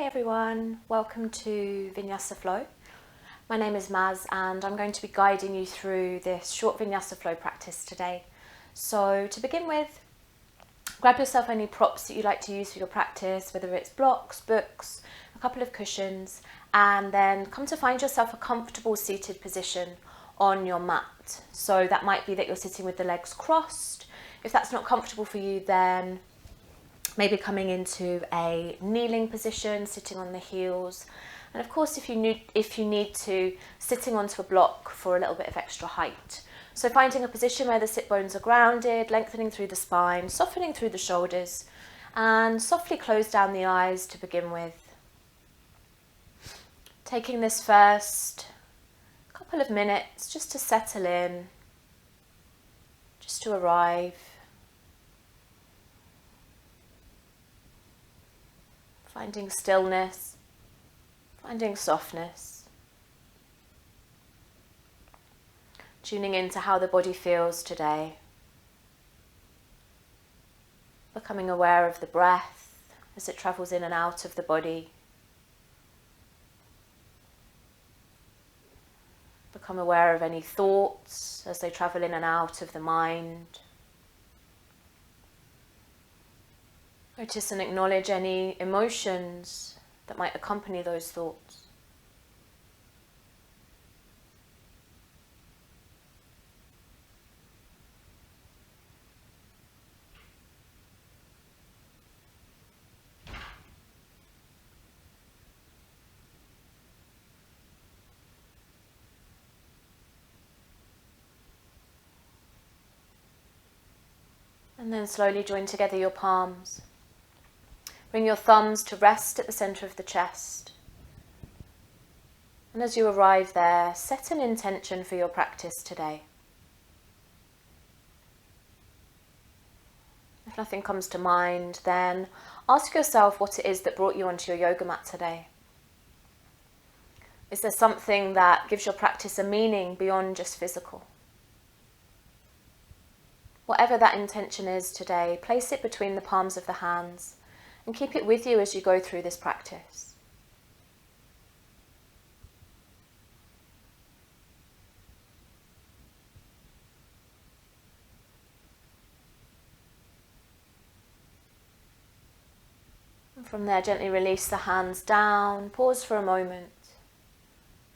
Hi everyone, welcome to Vinyasa Flow. My name is Maz and I'm going to be guiding you through this short Vinyasa Flow practice today. So to begin with, grab yourself any props that you like to use for your practice, whether it's blocks, books, a couple of cushions, and then come to find yourself a comfortable seated position on your mat. So that might be that you're sitting with the legs crossed. If that's not comfortable for you, then maybe coming into a kneeling position, sitting on the heels. And of course, if you need to, sitting onto a block for a little bit of extra height. So finding a position where the sit bones are grounded, lengthening through the spine, softening through the shoulders, and softly close down the eyes to begin with. Taking this first couple of minutes just to settle in, just to arrive. Finding stillness, finding softness, tuning into how the body feels today, becoming aware of the breath as it travels in and out of the body, become aware of any thoughts as they travel in and out of the mind. Notice and acknowledge any emotions that might accompany those thoughts. And then slowly join together your palms. Bring your thumbs to rest at the center of the chest. And as you arrive there, set an intention for your practice today. If nothing comes to mind, then ask yourself what it is that brought you onto your yoga mat today. Is there something that gives your practice a meaning beyond just physical? Whatever that intention is today, place it between the palms of the hands and keep it with you as you go through this practice. And from there, gently release the hands down, pause for a moment,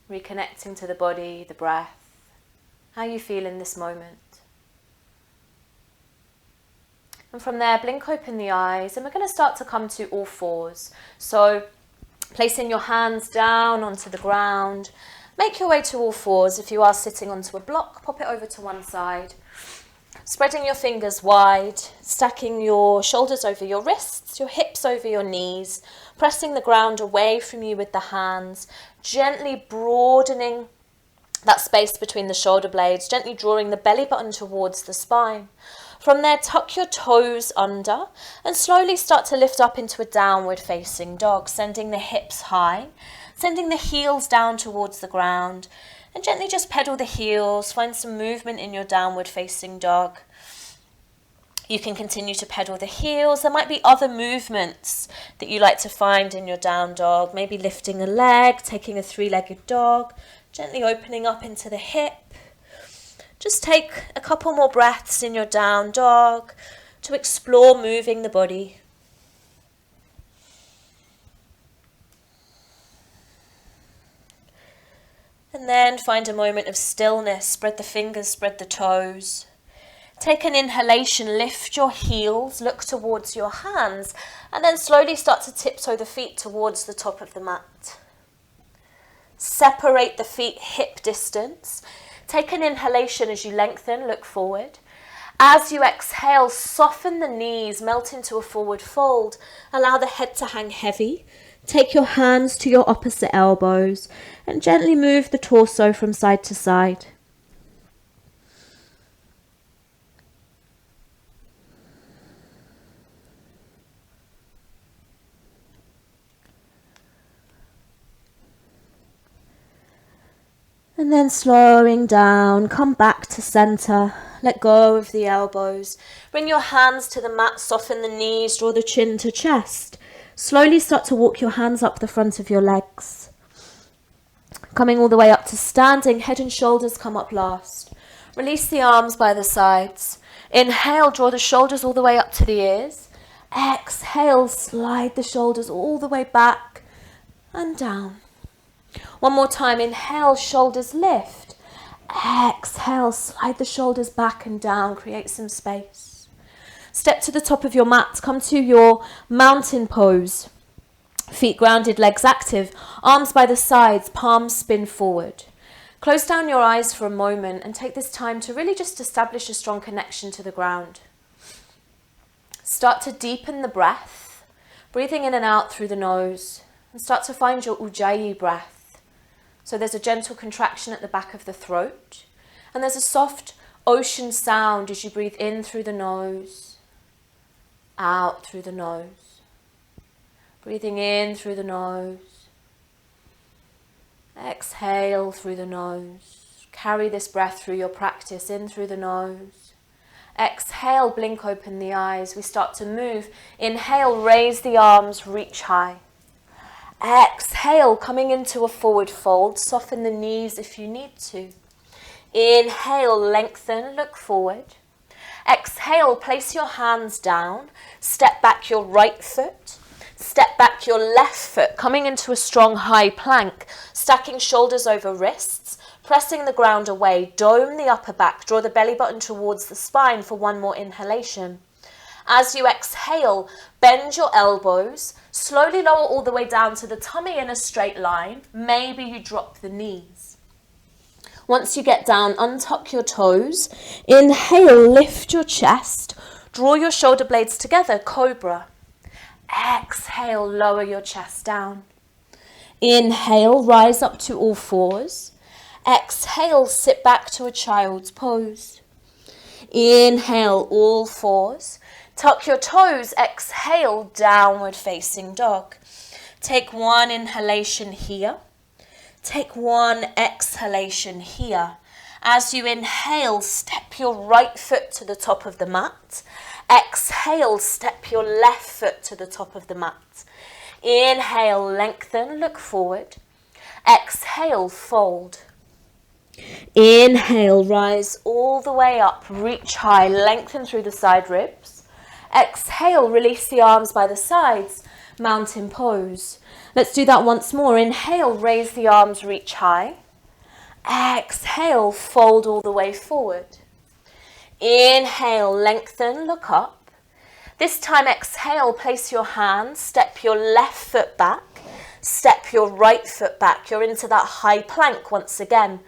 reconnecting to the body, the breath, how you feel in this moment. And from there, blink open the eyes, and we're going to start to come to all fours. So placing your hands down onto the ground, make your way to all fours. If you are sitting onto a block, pop it over to one side. Spreading your fingers wide, stacking your shoulders over your wrists, your hips over your knees, pressing the ground away from you with the hands, gently broadening that space between the shoulder blades, gently drawing the belly button towards the spine. From there, tuck your toes under and slowly start to lift up into a downward facing dog, sending the hips high, sending the heels down towards the ground, and gently just pedal the heels, find some movement in your downward facing dog. You can continue to pedal the heels. There might be other movements that you like to find in your down dog, maybe lifting a leg, taking a three-legged dog, gently opening up into the hip. Just take a couple more breaths in your down dog to explore moving the body. And then find a moment of stillness. Spread the fingers, spread the toes. Take an inhalation, lift your heels, look towards your hands, and then slowly start to tiptoe the feet towards the top of the mat. Separate the feet hip distance. Take an inhalation as you lengthen, look forward. As you exhale, soften the knees, melt into a forward fold. Allow the head to hang heavy. Take your hands to your opposite elbows and gently move the torso from side to side. And then slowing down, come back to center, let go of the elbows. Bring your hands to the mat, soften the knees, draw the chin to chest. Slowly start to walk your hands up the front of your legs. Coming all the way up to standing, head and shoulders come up last. Release the arms by the sides. Inhale, draw the shoulders all the way up to the ears. Exhale, slide the shoulders all the way back and down. One more time, inhale, shoulders lift. Exhale, slide the shoulders back and down, create some space. Step to the top of your mat, come to your mountain pose. Feet grounded, legs active, arms by the sides, palms spin forward. Close down your eyes for a moment and take this time to really just establish a strong connection to the ground. Start to deepen the breath, breathing in and out through the nose, and start to find your Ujjayi breath. So there's a gentle contraction at the back of the throat, and there's a soft ocean sound as you breathe in through the nose, out through the nose. Breathing in through the nose. Exhale through the nose. Carry this breath through your practice, in through the nose. Exhale, blink open the eyes. We start to move. Inhale, raise the arms, reach high. Exhale, coming into a forward fold. Soften the knees if you need to. Inhale, lengthen, look forward. Exhale, place your hands down. Step back your right foot. Step back your left foot, coming into a strong high plank, stacking shoulders over wrists, pressing the ground away, dome the upper back, draw the belly button towards the spine for one more inhalation. As you exhale, bend your elbows, slowly lower all the way down to the tummy in a straight line. Maybe you drop the knees. Once you get down, untuck your toes. Inhale, lift your chest, draw your shoulder blades together, cobra. Exhale, lower your chest down. Inhale, rise up to all fours. Exhale, sit back to a child's pose. Inhale, all fours. Tuck your toes. Exhale, downward facing dog. Take one inhalation here. Take one exhalation here. As you inhale, step your right foot to the top of the mat. Exhale, step your left foot to the top of the mat. Inhale, lengthen, look forward. Exhale, fold. Inhale, rise all the way up, reach high, lengthen through the side ribs. Exhale, release the arms by the sides, mountain pose. Let's do that once more. Inhale, raise the arms, reach high. Exhale, fold all the way forward. Inhale, lengthen, look up. This time, exhale, place your hands, step your left foot back, step your right foot back. You're into that high plank once again.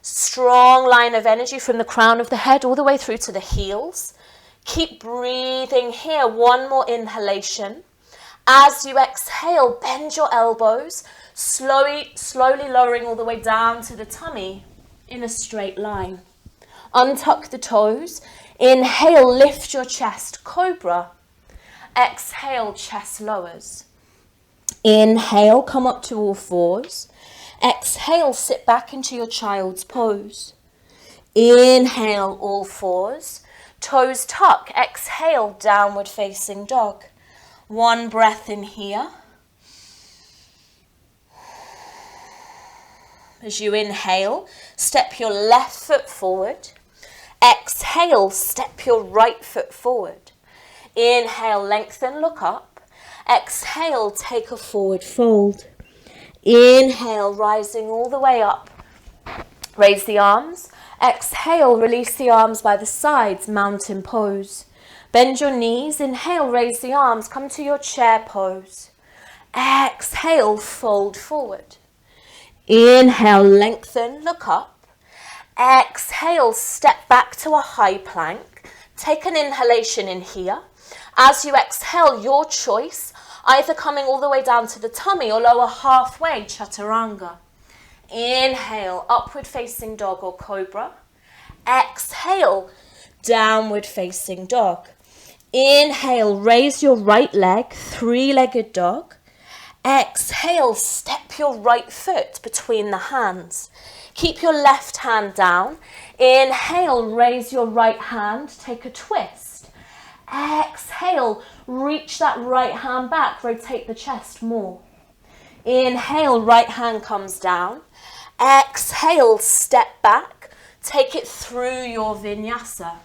Strong line of energy from the crown of the head all the way through to the heels. Keep breathing here. One more inhalation. As you exhale, bend your elbows, slowly lowering all the way down to the tummy in a straight line. Untuck the toes. Inhale, lift your chest, cobra. Exhale, chest lowers. Inhale, come up to all fours. Exhale, sit back into your child's pose. Inhale, all fours. Toes tuck. Exhale, downward facing dog. One breath in here. As you inhale, step your left foot forward. Exhale, step your right foot forward. Inhale, lengthen, look up. Exhale, take a forward fold. Inhale, rising all the way up. Raise the arms. Exhale, release the arms by the sides, mountain pose. Bend your knees. Inhale, raise the arms, come to your chair pose. Exhale, fold forward. Inhale, lengthen, look up. Exhale, step back to a high plank. Take an inhalation in here. As you exhale, your choice, either coming all the way down to the tummy or lower halfway, chaturanga. Inhale, upward facing dog or cobra. Exhale, downward facing dog. Inhale, raise your right leg, three-legged dog. Exhale, step your right foot between the hands. Keep your left hand down. Inhale, raise your right hand, take a twist. Exhale, reach that right hand back, rotate the chest more. Inhale, right hand comes down. Exhale, step back, take it through your vinyasa.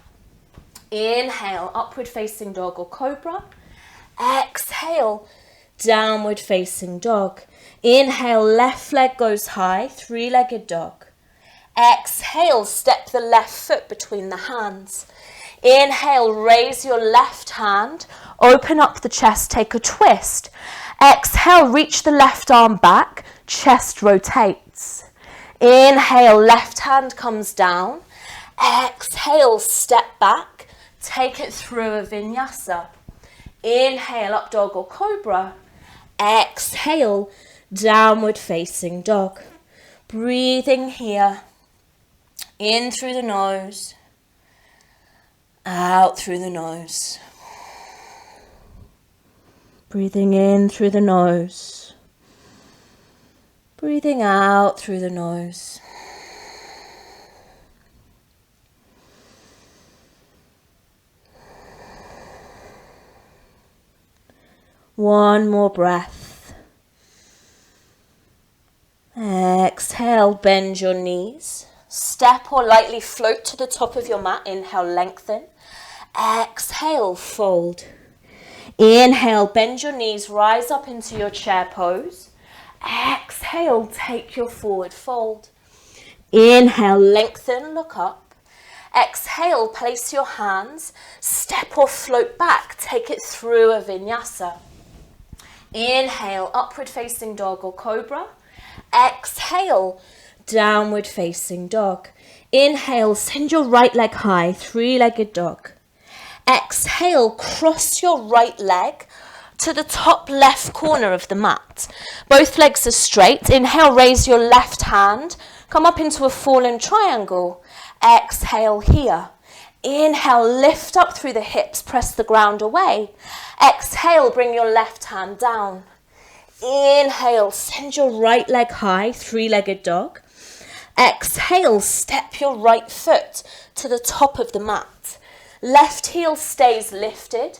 Inhale, upward facing dog or cobra. Exhale, downward facing dog. Inhale, left leg goes high, three-legged dog. Exhale, step the left foot between the hands. Inhale, raise your left hand, open up the chest, take a twist. Exhale, reach the left arm back, chest rotates. Inhale, left hand comes down. Exhale, step back, take it through a vinyasa. Inhale, up dog or cobra. Exhale, downward facing dog. Breathing here. In through the nose, out through the nose. Breathing in through the nose, breathing out through the nose. One more breath. Exhale, bend your knees. Step or lightly float to the top of your mat. Inhale, lengthen. Exhale, fold. Inhale, bend your knees, rise up into your chair pose. Exhale, take your forward fold. Inhale, lengthen, look up. Exhale, place your hands, step or float back, take it through a vinyasa. Inhale, upward facing dog or cobra. Exhale, downward facing dog. Inhale, send your right leg high, three-legged dog. Exhale, cross your right leg to the top left corner of the mat. Both legs are straight. Inhale, raise your left hand, come up into a fallen triangle. Exhale here. Inhale, lift up through the hips, press the ground away. Exhale, bring your left hand down. Inhale, send your right leg high, three-legged dog. Exhale, step your right foot to the top of the mat. Left heel stays lifted.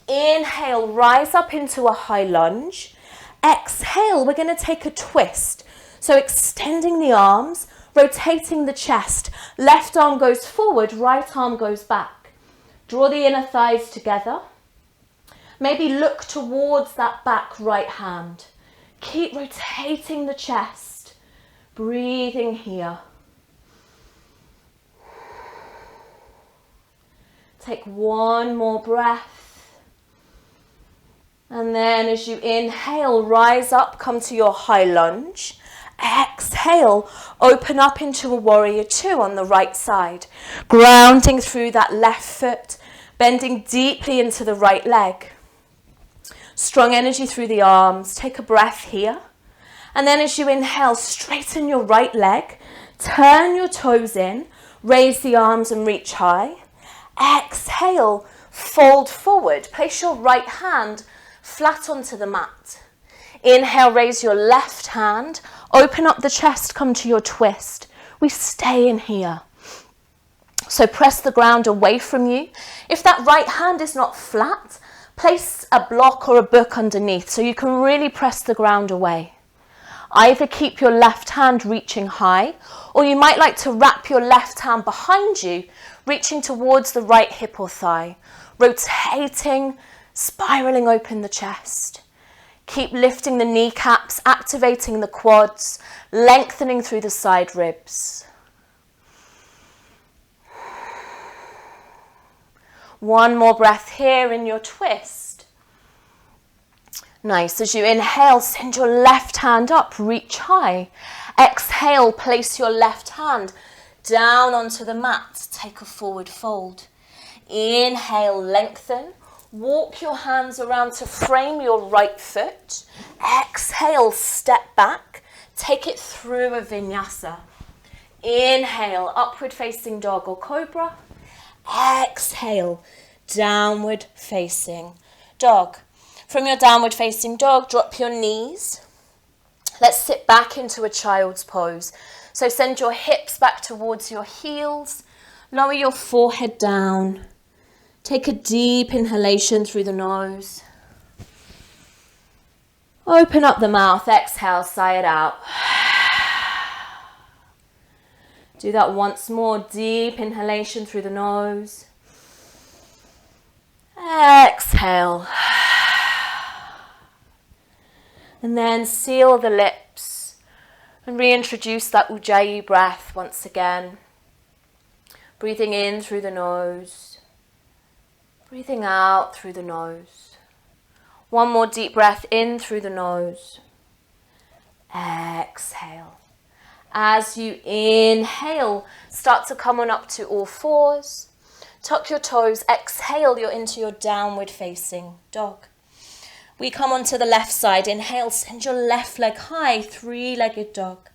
Inhale, rise up into a high lunge. Exhale, we're going to take a twist. So extending the arms, rotating the chest. Left arm goes forward, right arm goes back. Draw the inner thighs together. Maybe look towards that back right hand. Keep rotating the chest. Breathing here. Take one more breath. And then as you inhale, rise up, come to your high lunge. Exhale, open up into a warrior two on the right side. Grounding through that left foot, bending deeply into the right leg. Strong energy through the arms. Take a breath here. And then as you inhale, straighten your right leg. Turn your toes in. Raise the arms and reach high. Exhale, fold forward. Place your right hand flat onto the mat. Inhale, raise your left hand. Open up the chest, come to your twist. We stay in here. So press the ground away from you. If that right hand is not flat, place a block or a book underneath so you can really press the ground away. Either keep your left hand reaching high, or you might like to wrap your left hand behind you, reaching towards the right hip or thigh, rotating, spiraling open the chest. Keep lifting the kneecaps, activating the quads, lengthening through the side ribs. One more breath here in your twist. Nice. As you inhale, send your left hand up, reach high. Exhale, place your left hand down onto the mat. Take a forward fold. Inhale, lengthen. Walk your hands around to frame your right foot. Exhale, step back. Take it through a vinyasa. Inhale, upward facing dog or cobra. Exhale, downward facing dog. From your downward facing dog, drop your knees. Let's sit back into a child's pose. So send your hips back towards your heels. Lower your forehead down. Take a deep inhalation through the nose. Open up the mouth, exhale, sigh it out. Do that once more, deep inhalation through the nose. Exhale. And then seal the lips and reintroduce that Ujjayi breath once again. Breathing in through the nose. Breathing out through the nose. One more deep breath in through the nose. Exhale. As you inhale, start to come on up to all fours. Tuck your toes. Exhale, you're into your downward facing dog. We come onto the left side. Inhale, send your left leg high, three-legged dog.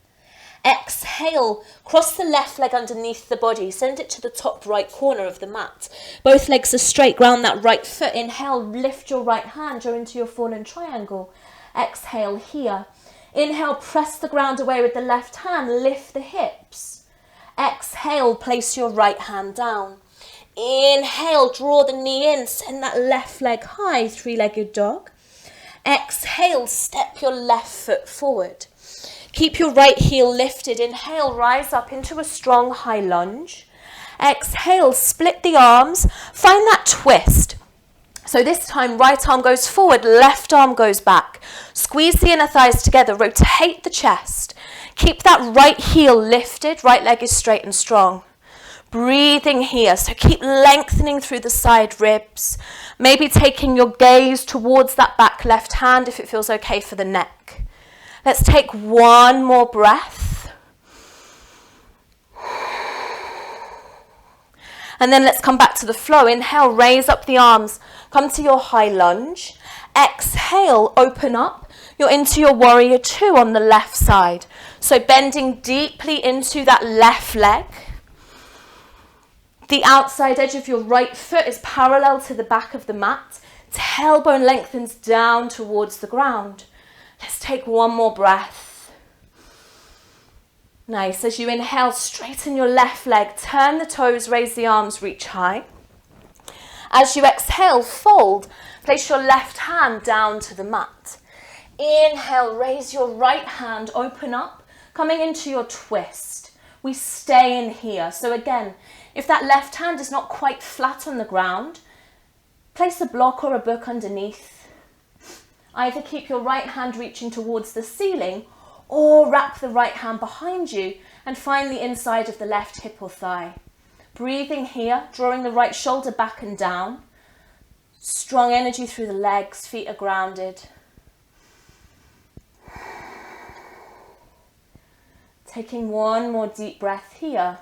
Exhale, cross the left leg underneath the body. Send it to the top right corner of the mat. Both legs are straight. Ground that right foot. Inhale, lift your right hand. Go into your fallen triangle. Exhale here. Inhale, press the ground away with the left hand. Lift the hips. Exhale, place your right hand down. Inhale, draw the knee in. Send that left leg high, three-legged dog. Exhale, step your left foot forward. Keep your right heel lifted. Inhale, rise up into a strong high lunge. Exhale, split the arms. Find that twist. So this time, right arm goes forward, left arm goes back. Squeeze the inner thighs together, rotate the chest. Keep that right heel lifted, right leg is straight and strong. Breathing here, so keep lengthening through the side ribs. Maybe taking your gaze towards that back left hand if it feels okay for the neck. Let's take one more breath. And then let's come back to the flow. Inhale, raise up the arms. Come to your high lunge. Exhale, open up. You're into your warrior two on the left side. So bending deeply into that left leg. The outside edge of your right foot is parallel to the back of the mat. Tailbone lengthens down towards the ground. Let's take one more breath. Nice. As you inhale, straighten your left leg. Turn the toes, raise the arms, reach high. As you exhale, fold. Place your left hand down to the mat. Inhale, raise your right hand, open up, coming into your twist. We stay in here. So again, if that left hand is not quite flat on the ground, place a block or a book underneath. Either keep your right hand reaching towards the ceiling or wrap the right hand behind you and find the inside of the left hip or thigh. Breathing here, drawing the right shoulder back and down. Strong energy through the legs, feet are grounded. Taking one more deep breath here.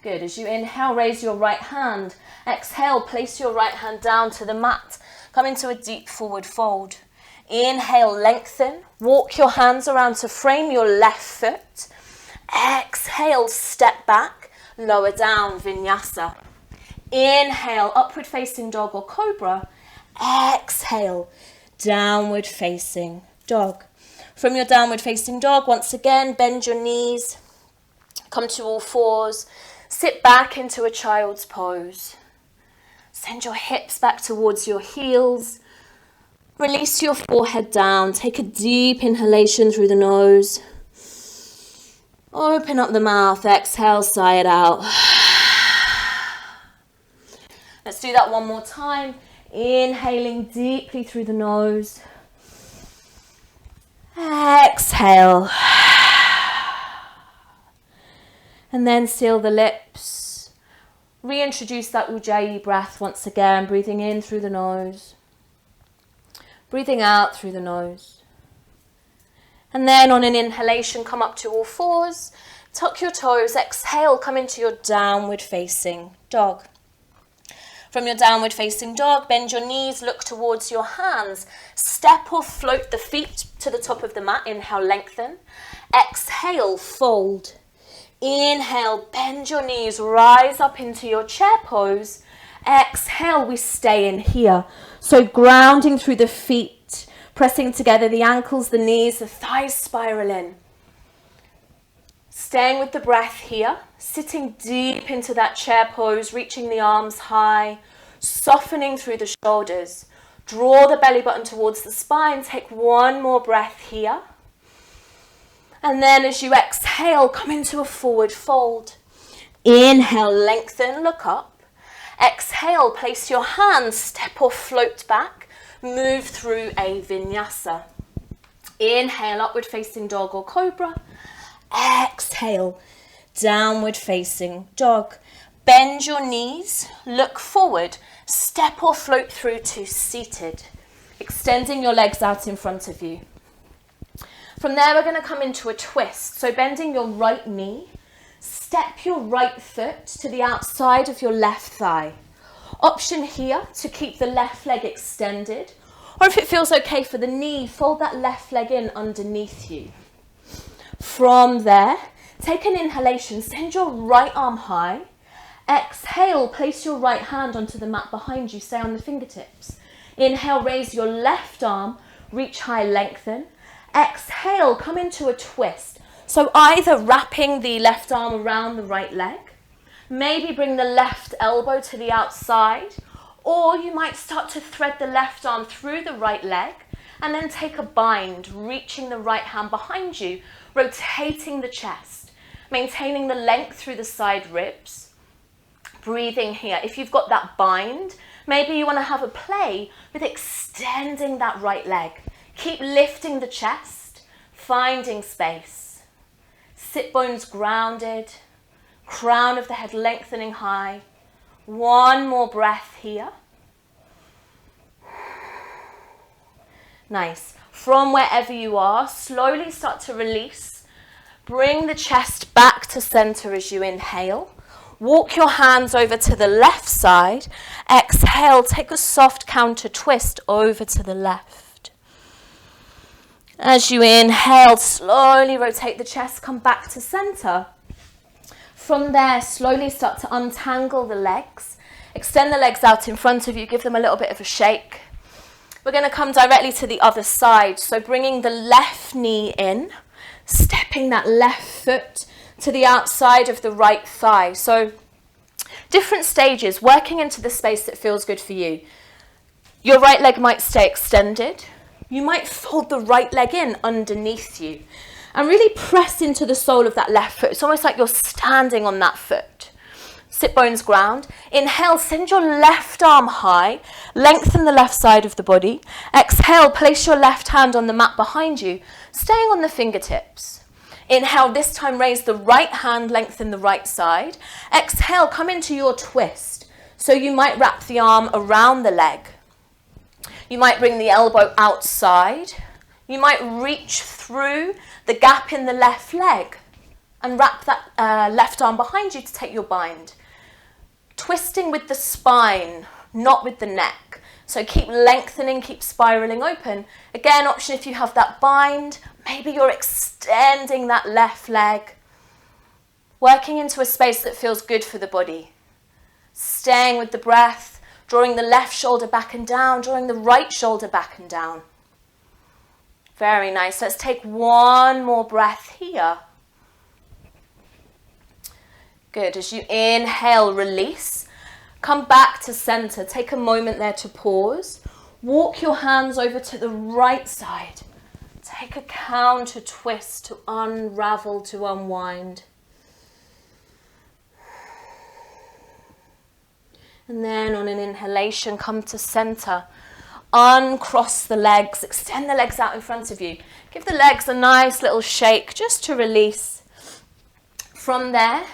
Good. As you inhale, raise your right hand. Exhale, place your right hand down to the mat. Come into a deep forward fold. Inhale, lengthen. Walk your hands around to frame your left foot. Exhale, step back. Lower down, Vinyasa. Inhale, upward facing dog or cobra. Exhale, downward facing dog. From your downward facing dog, once again, bend your knees. Come to all fours. Sit back into a child's pose. Send your hips back towards your heels. Release your forehead down. Take a deep inhalation through the nose. Open up the mouth. Exhale, sigh it out. Let's do that one more time. Inhaling deeply through the nose. Exhale. And then seal the lips. Reintroduce that Ujjayi breath once again, breathing in through the nose. Breathing out through the nose. And then on an inhalation, come up to all fours. Tuck your toes. Exhale, come into your downward facing dog. From your downward facing dog, bend your knees, look towards your hands. Step or float the feet to the top of the mat. Inhale, lengthen. Exhale, fold. Inhale, bend your knees, rise up into your chair pose. Exhale, we stay in here. So grounding through the feet, pressing together the ankles, the knees, the thighs spiral in. Staying with the breath here, sitting deep into that chair pose, reaching the arms high, softening through the shoulders. Draw the belly button towards the spine. Take one more breath here. And then as you exhale, come into a forward fold. Inhale, lengthen, look up. Exhale, place your hands, step or float back. Move through a vinyasa. Inhale, upward facing dog or cobra. Exhale, downward facing dog. Bend your knees, look forward, step or float through to seated. Extending your legs out in front of you. From there, we're going to come into a twist. So bending your right knee, step your right foot to the outside of your left thigh. Option here to keep the left leg extended, or if it feels okay for the knee, fold that left leg in underneath you. From there, take an inhalation, send your right arm high. Exhale, place your right hand onto the mat behind you, stay on the fingertips. Inhale, raise your left arm, reach high, lengthen. Exhale, come into a twist. So either wrapping the left arm around the right leg, maybe bring the left elbow to the outside, or you might start to thread the left arm through the right leg and then take a bind, reaching the right hand behind you, rotating the chest, maintaining the length through the side ribs. Breathing here. If you've got that bind, maybe you want to have a play with extending that right leg. Keep lifting the chest, finding space. Sit bones grounded, crown of the head lengthening high. One more breath here. Nice. From wherever you are, slowly start to release. Bring the chest back to center as you inhale. Walk your hands over to the left side. Exhale, take a soft counter twist over to the left. As you inhale, slowly rotate the chest, come back to center. From there, slowly start to untangle the legs. Extend the legs out in front of you, give them a little bit of a shake. We're going to come directly to the other side. So bringing the left knee in, stepping that left foot to the outside of the right thigh. So different stages, working into the space that feels good for you. Your right leg might stay extended. You might fold the right leg in underneath you and really press into the sole of that left foot. It's almost like you're standing on that foot. Sit bones ground. Inhale, send your left arm high. Lengthen the left side of the body. Exhale, place your left hand on the mat behind you, staying on the fingertips. Inhale, this time raise the right hand, lengthen the right side. Exhale, come into your twist. So you might wrap the arm around the leg. You might bring the elbow outside. You might reach through the gap in the left leg and wrap that left arm behind you to take your bind. Twisting with the spine, not with the neck. So keep lengthening, keep spiraling open. Again, option if you have that bind, maybe you're extending that left leg. Working into a space that feels good for the body. Staying with the breath. Drawing the left shoulder back and down, drawing the right shoulder back and down. Very nice. Let's take one more breath here. Good. As you inhale, release. Come back to center. Take a moment there to pause. Walk your hands over to the right side. Take a counter twist to unravel, to unwind. And then on an inhalation, come to center. Uncross the legs, extend the legs out in front of you. Give the legs a nice little shake just to release. From there,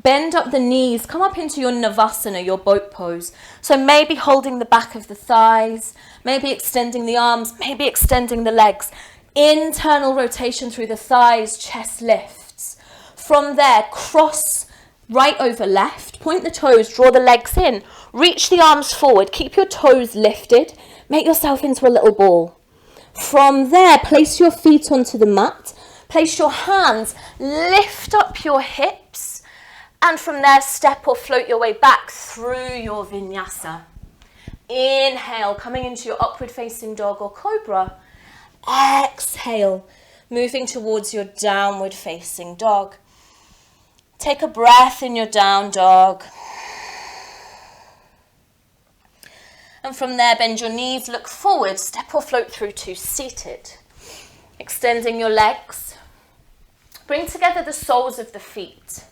bend up the knees, come up into your Navasana, your boat pose. So maybe holding the back of the thighs, maybe extending the arms, maybe extending the legs. Internal rotation through the thighs, chest lifts. From there, cross right over left, point the toes, draw the legs in. Reach the arms forward, keep your toes lifted, make yourself into a little ball. From there, place your feet onto the mat, place your hands, lift up your hips, and from there, step or float your way back through your vinyasa. Inhale, coming into your upward facing dog or cobra. Exhale, moving towards your downward facing dog. Take a breath in your down dog. And from there, bend your knees, look forward, step or float through to seated. Extending your legs. Bring together the soles of the feet.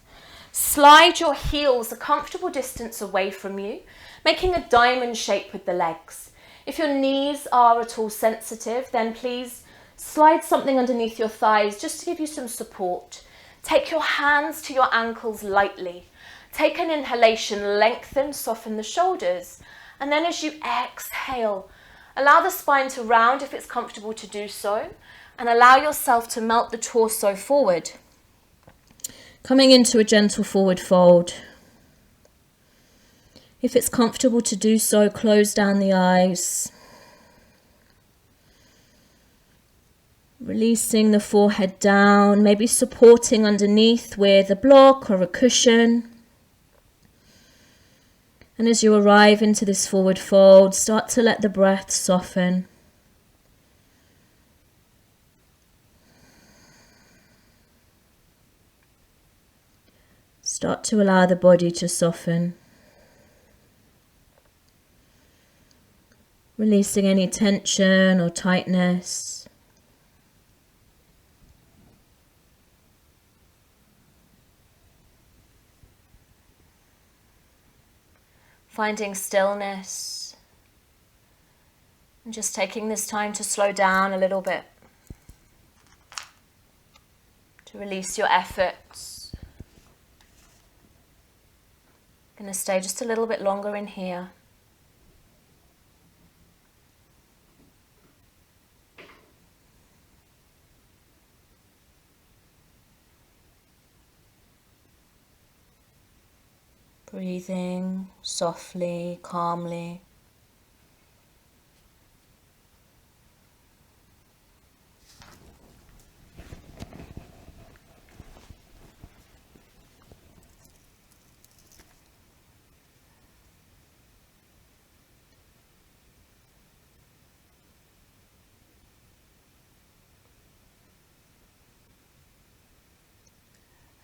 Slide your heels a comfortable distance away from you, making a diamond shape with the legs. If your knees are at all sensitive, then please slide something underneath your thighs just to give you some support. Take your hands to your ankles lightly. Take an inhalation, lengthen, soften the shoulders. And then as you exhale, allow the spine to round if it's comfortable to do so, and allow yourself to melt the torso forward. Coming into a gentle forward fold. If it's comfortable to do so, close down the eyes. Releasing the forehead down, maybe supporting underneath with a block or a cushion. And as you arrive into this forward fold, start to let the breath soften. Start to allow the body to soften. Releasing any tension or tightness. Finding stillness. And just taking this time to slow down a little bit. To release your efforts. Going to stay just a little bit longer in here. Breathing softly, calmly.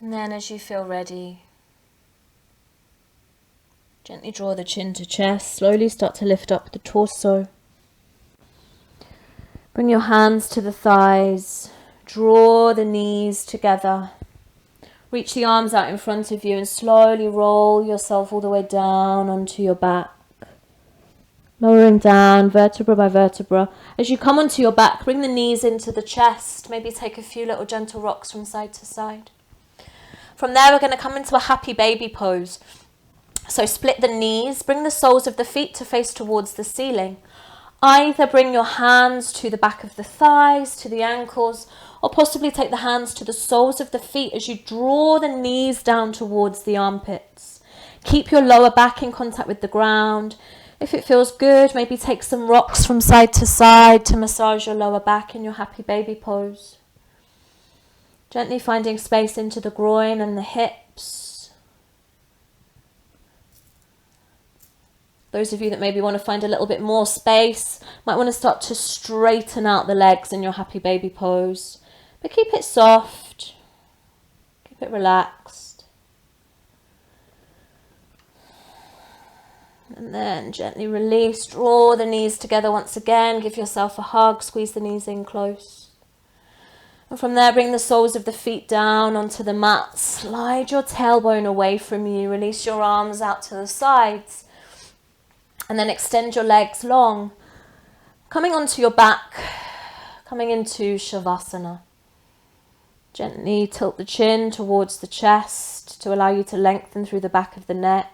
And then as you feel ready, gently draw the chin to chest, slowly start to lift up the torso. Bring your hands to the thighs, draw the knees together. Reach the arms out in front of you and slowly roll yourself all the way down onto your back. Lowering down vertebra by vertebra. As you come onto your back, bring the knees into the chest. Maybe take a few little gentle rocks from side to side. From there, we're going to come into a happy baby pose. So split the knees, bring the soles of the feet to face towards the ceiling. Either bring your hands to the back of the thighs, to the ankles, or possibly take the hands to the soles of the feet as you draw the knees down towards the armpits. Keep your lower back in contact with the ground. If it feels good, maybe take some rocks from side to side to massage your lower back in your happy baby pose. Gently finding space into the groin and the hips. Those of you that maybe want to find a little bit more space might want to start to straighten out the legs in your happy baby pose. But keep it soft, keep it relaxed. And then gently release, draw the knees together once again, give yourself a hug, squeeze the knees in close. And from there, bring the soles of the feet down onto the mat, slide your tailbone away from you, release your arms out to the sides. And then extend your legs long, coming onto your back, coming into Shavasana. Gently tilt the chin towards the chest to allow you to lengthen through the back of the neck.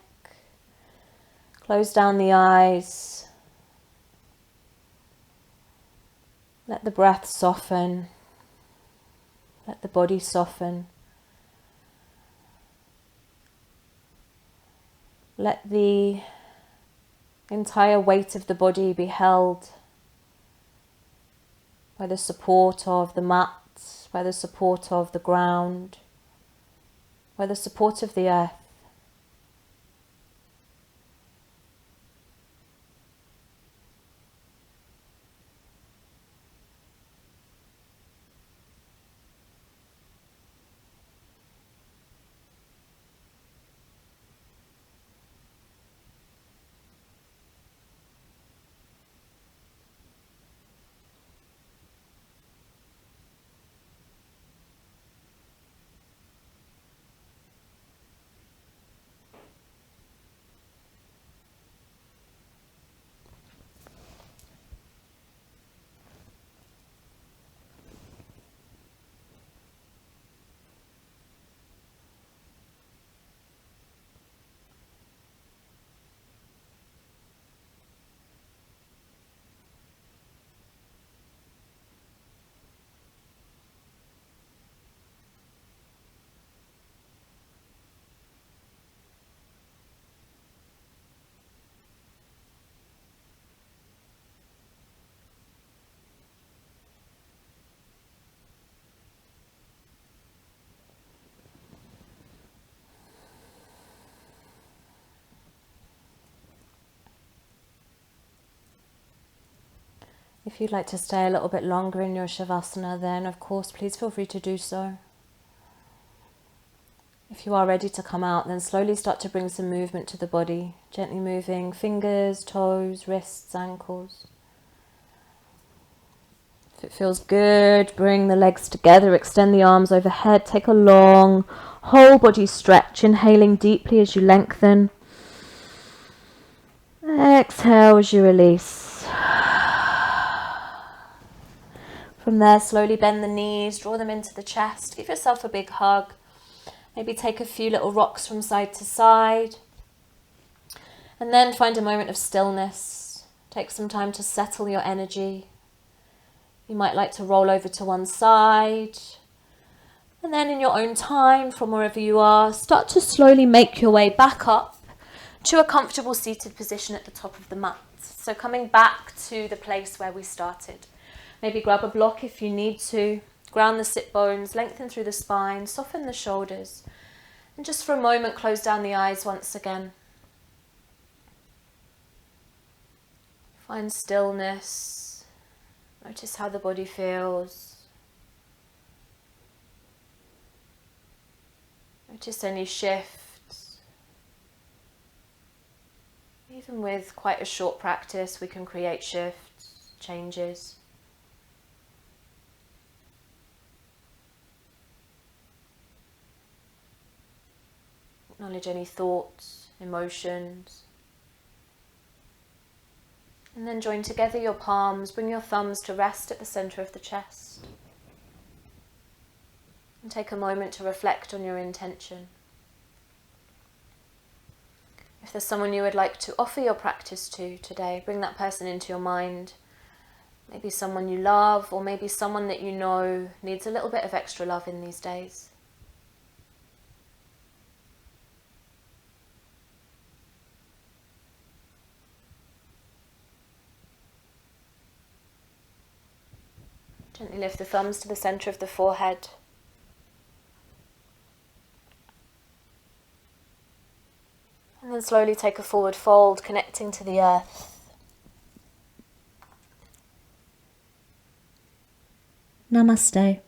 Close down the eyes. Let the breath soften. Let the body soften. Let the entire weight of the body be held by the support of the mat, by the support of the ground, by the support of the earth. If you'd like to stay a little bit longer in your Shavasana, then of course please feel free to do so. If you are ready to come out, then slowly start to bring some movement to the body, gently moving fingers, toes, wrists, ankles. If it feels good, bring the legs together, extend the arms overhead, take a long whole body stretch, inhaling deeply as you lengthen. Exhale as you release. From there, slowly bend the knees, draw them into the chest, give yourself a big hug. Maybe take a few little rocks from side to side. And then find a moment of stillness. Take some time to settle your energy. You might like to roll over to one side. And then in your own time, from wherever you are, start to slowly make your way back up to a comfortable seated position at the top of the mat. So coming back to the place where we started. Maybe grab a block if you need to. Ground the sit bones, lengthen through the spine, soften the shoulders. And just for a moment, close down the eyes once again. Find stillness. Notice how the body feels. Notice any shifts. Even with quite a short practice, we can create shifts, changes. Acknowledge any thoughts, emotions. And then join together your palms, bring your thumbs to rest at the center of the chest. And take a moment to reflect on your intention. If there's someone you would like to offer your practice to today, bring that person into your mind. Maybe someone you love, or maybe someone that you know needs a little bit of extra love in these days. Gently lift the thumbs to the center of the forehead. And then slowly take a forward fold, connecting to the earth. Namaste.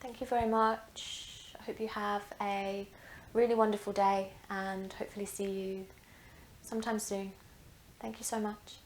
Thank you very much. I hope you have a really wonderful day and hopefully see you sometime soon. Thank you so much.